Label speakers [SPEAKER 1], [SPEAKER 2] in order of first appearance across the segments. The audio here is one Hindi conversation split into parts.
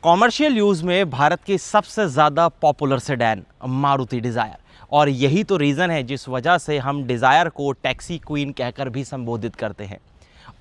[SPEAKER 1] कॉमर्शियल यूज़ में भारत की सबसे ज़्यादा पॉपुलर सेडान मारुति डिज़ायर, और यही तो रीज़न है जिस वजह से हम डिज़ायर को टैक्सी क्वीन कहकर भी संबोधित करते हैं।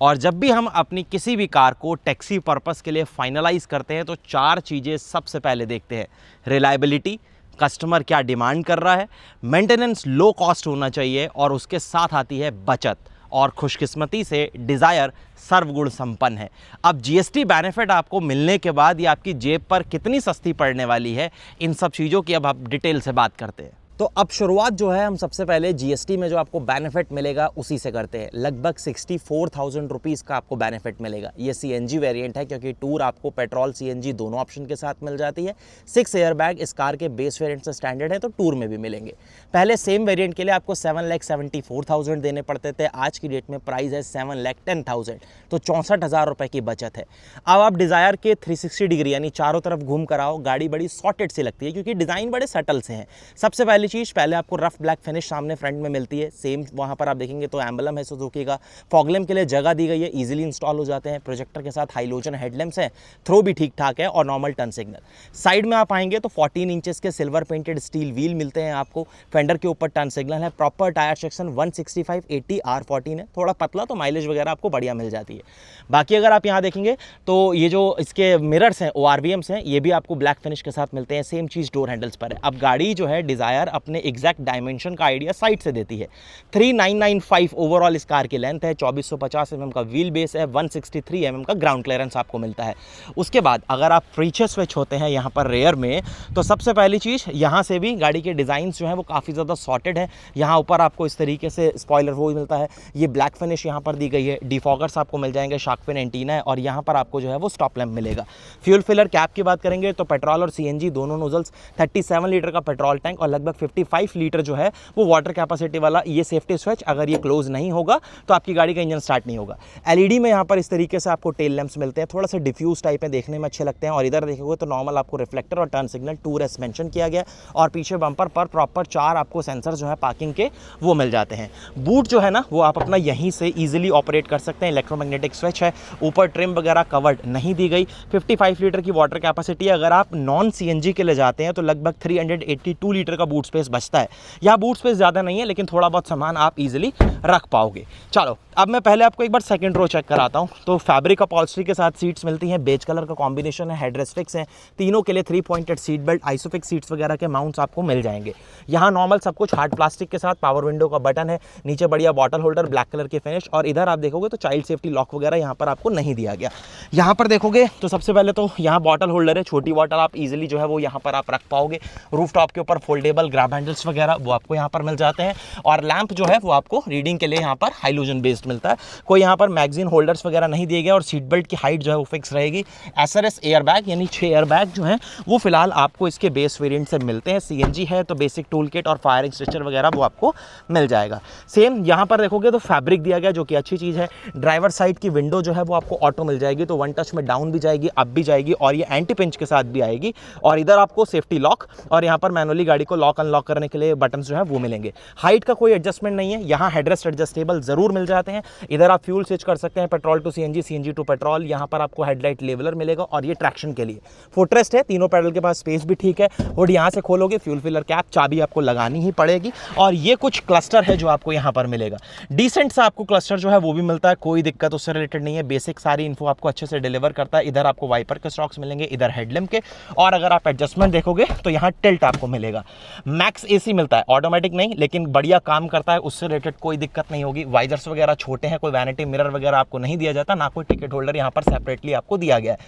[SPEAKER 1] और जब भी हम अपनी किसी भी कार को टैक्सी पर्पस के लिए फाइनलाइज करते हैं तो चार चीज़ें सबसे पहले देखते हैं। रिलायबिलिटी, कस्टमर क्या डिमांड कर रहा है, मेंटेनेंस लो कॉस्ट होना चाहिए, और उसके साथ आती है बचत। और खुशकिस्मती से डिज़ायर सर्वगुण संपन्न है। अब जीएसटी बेनिफिट आपको मिलने के बाद ये आपकी जेब पर कितनी सस्ती पड़ने वाली है, इन सब चीज़ों की अब आप डिटेल से बात करते हैं। तो अब शुरुआत जो है हम सबसे पहले जीएसटी में जो आपको बेनिफिट मिलेगा उसी से करते हैं। लगभग 64,000 रुपीज़ का आपको बेनिफिट मिलेगा। ये सीएनजी वेरिएंट है क्योंकि टूर आपको पेट्रोल सीएनजी दोनों ऑप्शन के साथ मिल जाती है। 6 एयरबैग इस कार के बेस वेरिएंट से स्टैंडर्ड है, तो टूर में भी मिलेंगे। पहले सेम वेरिएंट के लिए आपको 7,74,000 देने पड़ते थे, आज की डेट में प्राइस है 7,10,000, तो 64,000 रुपये की बचत है। अब आप डिज़ायर के 360 डिग्री यानी चारों तरफ घूम कर आओ, गाड़ी बड़ी सॉर्टेड सी लगती है क्योंकि डिज़ाइन बड़े सटल से हैं। सबसे पहले चीज़, पहले आपको रफ ब्लैक फिनिश सामने फ्रंट में मिलती है। सेम वहां पर आप देखेंगे तो एम्बलम है सुजुकी का। फॉगलैम्प के लिए जगह दी गई है, इजीली इंस्टॉल हो जाते हैं। प्रोजेक्टर के साथ हाइलोजन हेडलैम्प्स हैं, थ्रो भी ठीक ठाक है और नॉर्मल टर्न सिग्नल। साइड में आप आएंगे तो 14 इंचेस के सिल्वर पेंटेड स्टील व्हील मिलते हैं आपको। फेंडर के ऊपर टर्न सिग्नल है। प्रॉपर टायर सेक्शन 165/80 R14 है, थोड़ा पतला तो माइलेज वगैरह आपको बढ़िया मिल जाती है। बाकी अगर आप यहाँ देखेंगे तो ये जो इसके मिरर्स हैं, ORVMs हैं, ये भी आपको ब्लैक फिनिश के साथ मिलते हैं। सेम चीज़ डोर हैंडल्स पर है। अब गाड़ी जो है डिज़ायर अपने एग्जैक्ट डायमेंशन का आइडिया साइड से देती है। 3995 ओवरऑल इस कार की लेंथ है, 2450 mm का व्हील बेस है, 163 mm का ग्राउंड क्लियरेंस आपको मिलता है। उसके बाद अगर आप पीछे स्विच होते हैं यहाँ पर रेयर में, तो सबसे पहली चीज़ यहाँ से भी गाड़ी के डिज़ाइन जो है वो काफ़ी ज़्यादा सॉर्टेड है। यहाँ ऊपर आपको इस तरीके से स्पॉइलर वो मिलता है, ये ब्लैक फिनिश यहाँ पर दी गई है। डिफॉगर्स आपको मिल जाएंगे, शार्क फिन एंटीना है, और यहाँ पर आपको जो है वो स्टॉप लैंप मिलेगा। फ्यूल फिलर कैप की बात करेंगे तो पेट्रोल और सीएनजी दोनों नोजल्स, 37 लीटर का पेट्रोल टैंक और लगभग 55 लीटर जो है वो वाटर कैपेसिटी वाला ये सेफ्टी स्विच। अगर ये क्लोज नहीं होगा तो आपकी गाड़ी का इंजन स्टार्ट नहीं होगा। एलईडी में यहाँ पर इस तरीके से आपको टेल लैंप्स मिलते हैं, थोड़ा सा डिफ्यूज टाइप में, देखने में अच्छे लगते हैं। और इधर देखोगे तो नॉर्मल आपको रिफ्लेक्टर और टर्न सिग्नल 2S मेंशन किया गया, और पीछे बम्पर पर प्रॉपर 4 आपको सेंसर जो है पार्किंग के वो मिल जाते हैं। बूट जो है ना वो आप अपना यहीं से ईजिली ऑपरेट कर सकते हैं। इलेक्ट्रोमैग्नेटिक स्विच है, ऊपर ट्रिम वगैरह कवर्ड नहीं दी गई। 55 लीटर की वाटर कैपेसिटी है। अगर आप नॉन सीएनजी के लिए जाते हैं तो लगभग 382 लीटर का बूट स्पेस बचता है। यहाँ बूट स्पेस ज़्यादा नहीं है लेकिन थोड़ा बहुत सामान आप इजीली रख पाओगे। चलो अब मैं पहले आपको एक बार सेकंड रो चेक कराता हूँ। तो फैब्रिक अपॉल्स्ट्री के साथ सीट्स मिलती हैं, बेज कलर का कॉम्बिनेशन है। हेडरेस्टिक्स हैं तीनों के लिए, 3 pointed seat belt, isofix seats वगैरह के माउंट्स आपको मिल जाएंगे। यहाँ नॉर्मल सब कुछ हार्ड प्लास्टिक के साथ, पावर विंडो का बटन है, नीचे बढ़िया बॉटल होल्डर ब्लैक कलर की फिनिश, और इधर आप देखोगे तो चाइल्ड सेफ्टी लॉक वगैरह यहाँ पर आपको नहीं दिया गया। यहाँ पर देखोगे तो सबसे पहले तो यहाँ बॉटल होल्डर है, छोटी बॉटल आप इजीली जो है वो यहाँ पर आप रख पाओगे। रूफ टॉप के ऊपर फोल्डेबल ग्रैब हैंडल्स वगैरह वो आपको यहाँ पर मिल जाते हैं, और लैंप जो है वो आपको रीडिंग के लिए यहाँ पर हाइलोजन बेस्ड मिलता है। कोई यहाँ पर मैगजीन होल्डर्स वगैरह नहीं दिए गए, और सीट बेल्ट की हाइट जो है वो फिक्स रहेगी। SRS एयरबैग यानी 6 एयरबैग जो हैं वो फिलहाल आपको इसके बेस वेरिएंट से मिलते हैं। सीएनजी है तो बेसिक टूल किट और फायर एक्सटिंग्विशर वगैरह वो आपको मिल जाएगा। सेम यहाँ पर देखोगे तो फैब्रिक दिया गया जो कि अच्छी चीज़ है। ड्राइवर साइड की विंडो जो है वो आपको ऑटो मिल जाएगी, तो 1 टच में डाउन भी जाएगी, अप भी जाएगी, और ये एंटी पिंच के साथ भी आएगी। और इधर आपको सेफ्टी लॉक और यहाँ पर मैनुअली गाड़ी को लॉक अनलॉक करने के लिए बटन जो है वो मिलेंगे। हाइट का कोई एडजस्टमेंट नहीं है। यहाँ हेडरेस्ट एडजस्टेबल जरूर मिल जाते हैं। इधर आप फ्यूल स्विच कर सकते हैं, petrol to CNG, CNG to petrol. यहाँ पर आपको हेडलाइट लेवलर मिलेगा, और ये ट्रैक्शन के लिए फुटरेस्ट है। तीनों पैडल के पास स्पेस भी ठीक है। और यहाँ से खोलोगे फ्यूल फिलर कैप, चाबी आपको लगानी ही पड़ेगी। और ये कुछ क्लस्टर है जो आपको यहाँ पर मिलेगा। डिसेंट सा आपको क्लस्टर जो है वो भी मिलता है, कोई दिक्कत उससे रिलेटेड नहीं है। बेसिक सारी इन्फो आपको अच्छे से डिलीवर करता है। इधर आपको वाइपर के स्टॉक्स मिलेंगे, इधर हेडलैम्प के, और अगर आप एडजस्टमेंट देखोगे तो यहाँ टिल्ट आपको मिलेगा। मैक्स एसी मिलता है, ऑटोमेटिक नहीं लेकिन बढ़िया काम करता है, उससे रिलेटेड कोई दिक्कत नहीं होगी। वाइजर्स वगैरह छोटे हैं, कोई वैनिटी मिरर वगैरह आपको नहीं दिया जाता, ना कोई टिकट होल्डर यहाँ पर सेपरेटली आपको दिया गया है।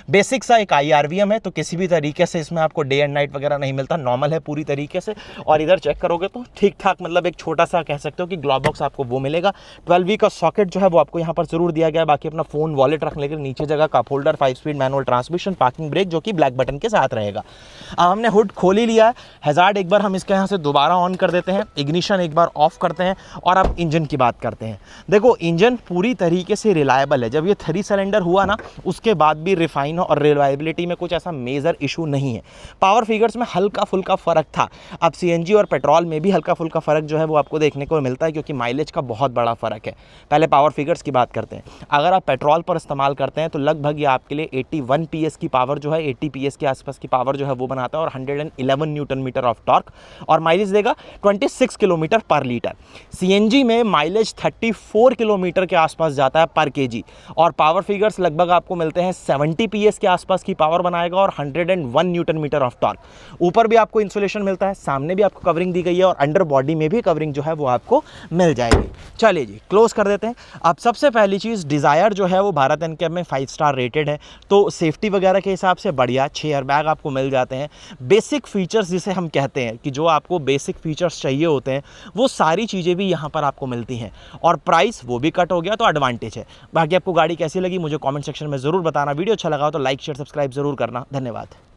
[SPEAKER 1] बेसिक सा एक IRVM है, तो किसी भी तरीके से इसमें आपको डे एंड नाइट वगैरह नहीं मिलता, नॉर्मल है पूरी तरीके से। और इधर चेक करोगे तो ठीक ठाक, मतलब एक छोटा सा कह सकते हो कि ग्लॉव बॉक्स आपको वो मिलेगा। 12V का सॉकेट जो है वो आपको यहाँ पर जरूर दिया गया है। बाकी अपना फोन वॉलेट रखने के लिए नीचे जगह, cup holder, 5 speed manual transmission, parking brake जो कि ब्लैक बटन के साथ रहेगा। अब हमने हुड खोल ही लिया है। हैजार्ड एक बार हम हम इसके यहाँ से दोबारा ऑन कर देते हैं, इग्निशन एक बार ऑफ करते हैं और अब इंजन की बात करते हैं। देखो इंजन पूरी तरीके से रिलायबल है। जब ये 3 सिलेंडर हुआ ना, उसके बाद भी रिफाइन और रिलायबिलिटी में कुछ ऐसा मेजर इशू नहीं है। पावर फिगर्स में हल्का फुल्का फ़र्क था, अब सीएनजी और पेट्रोल में भी हल्का फुल्का फ़र्क जो है वो आपको देखने को मिलता है, क्योंकि माइलेज का बहुत बड़ा फ़र्क है। पहले पावर फिगर्स की बात करते हैं। अगर आप पेट्रोल पर इस्तेमाल करते हैं तो लगभग ये आपके लिए 81 PS की पावर जो है, 80 PS के आसपास की पावर जो है वो बनाता है और 111 न्यूटन मीटर ऑफ टॉर्क, और माइलेज देगा 26 किलोमीटर पर लीटर। सीएनजी में माइलेज 34 किलोमीटर के आसपास जाता है पर केजी, और पावर फिगर्स लगभग आपको मिलते हैं 70 PS के आसपास की पावर बनाएगा और 101 न्यूटन मीटर ऑफ टॉर्क। ऊपर भी आपको इंसुलेशन मिलता है, सामने भी आपको कवरिंग दी गई है और अंडर बॉडी में भी कवरिंग जो है वो आपको मिल जाएगी। चलिए जी क्लोज कर देते हैं। अब सबसे पहली चीज़, डिज़ायर जो है वो भारत एनकैप में 5 स्टार रेटेड है, तो सेफ्टी वगैरह के हिसाब से बढ़िया 6 एयरबैग आपको मिल जाते हैं। बेसिक फीचर्स जिसे हम कहते हैं कि जो आपको बेसिक फीचर्स चाहिए होते हैं वो सारी चीज़ें भी यहाँ पर आपको मिलती हैं, और प्राइस वो भी कट हो गया, तो एडवांटेज है। बाकी आपको गाड़ी कैसी लगी मुझे कमेंट सेक्शन में ज़रूर बताना। वीडियो अच्छा लगा हो तो लाइक शेयर सब्सक्राइब ज़रूर करना। धन्यवाद।